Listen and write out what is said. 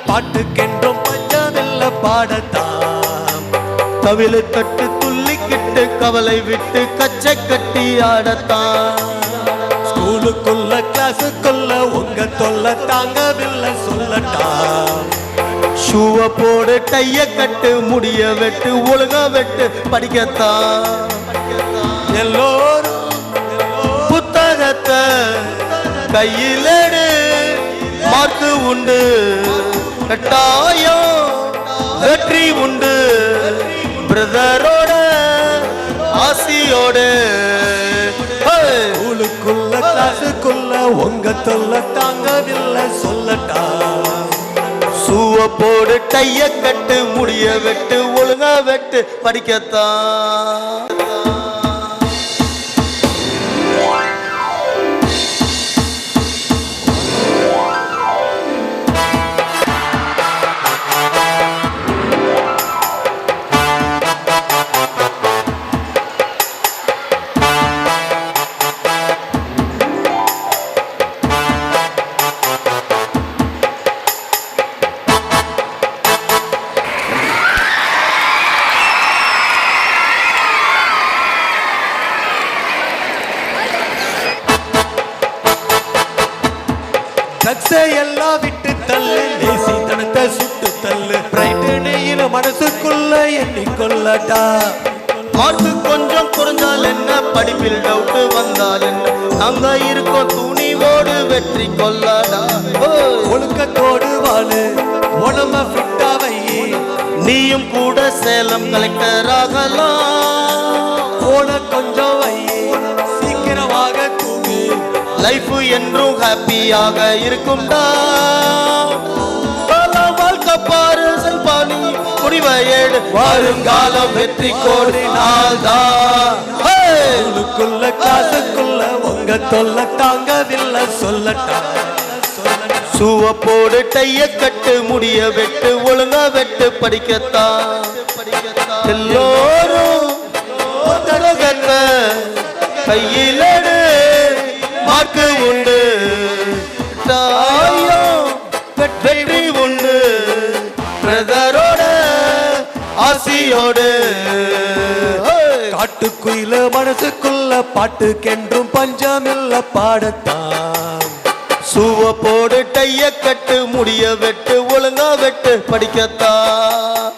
பாட்டுக்கென்றும் பஞ்சமில்ல பாடத்தான். தவிலை தட்டு துள்ளிக்கிட்டு கவலை விட்டு கச்சை கட்டி ஆடத்தான். ஸ்கூலுக்குள்ள கிளாஸுக்குள்ள உங்க தொல்லை தாங்கவில்லை சொல்லட்டா. ஷூவ போடு டைய கட்டு முடிய வெட்டு ஒழுங்கா வெட்டு படிக்கத்தான். எல்லோரும் புத்தகத்தை கையில் எடு, மார்க்கு உண்டு கட்டாயம் வெற்றி உண்டு. பிரதரோட ஆசியோட ஸ்கூலுக்குள்ள கிளாஸுக்குள்ள உங்க தொல்லை தாங்கவில்லை சொல்லட்டா. ஷூவ போடு டைய கட்டு முடிய வெட்டு ஒழுங்கா வெட்டு படிக்கத்தான். எல்லாம் விட்டு தள்ளு, லேசி தனத்தை சுட்டு தள்ளு. பிரைட்டு நெய்யில மனசுக்குள்ள எண்ணிக்கொள்ளட்டா. மார்க்கு கொஞ்சம் குறைஞ்சால் என்ன, படிப்பில் டவுட்டு வந்தால் என்ன, அங்க இருக்கும் துணிவோடு வெற்றி கொள்ளடா. ஒழுக்கத்தோடு வாழு, உடம்ப ஃபிட்டா வை, நீயும் கூட சேலம் கலெக்டர் ஆகலாம். போன கொஞ்சம் வை, சீக்கிரமாக தூங்கு, லைஃப் என்றும் ஹாப்பியாக இருக்கும்டா. வாழ்க்கை பாரு செல்பானி முடிவையேடு, வருங்காலம் வெற்றி கோடி நாள்தான். காசுக்குள்ள உங்க தொல்லை தாங்கவில்லை சொல்லட்டா. ஷூவ போடு டைய கட்டு முடிய வெட்டு ஒழுங்கா வெட்டு படிக்கத்தான். எல்லோரும் கையில் எடு, மார்க்கு உண்டு வெற்றி உண்டு. பிரதரோட ஆசியோடு காட்டுக்குயில மனசுக்குள்ள பாட்டுக்கென்றும் பஞ்சமில்ல பாடத்தான். ஷூவ போடு டைய கட்டு முடிய வெட்டு ஒழுங்கா வெட்டு படிக்கத்தான்.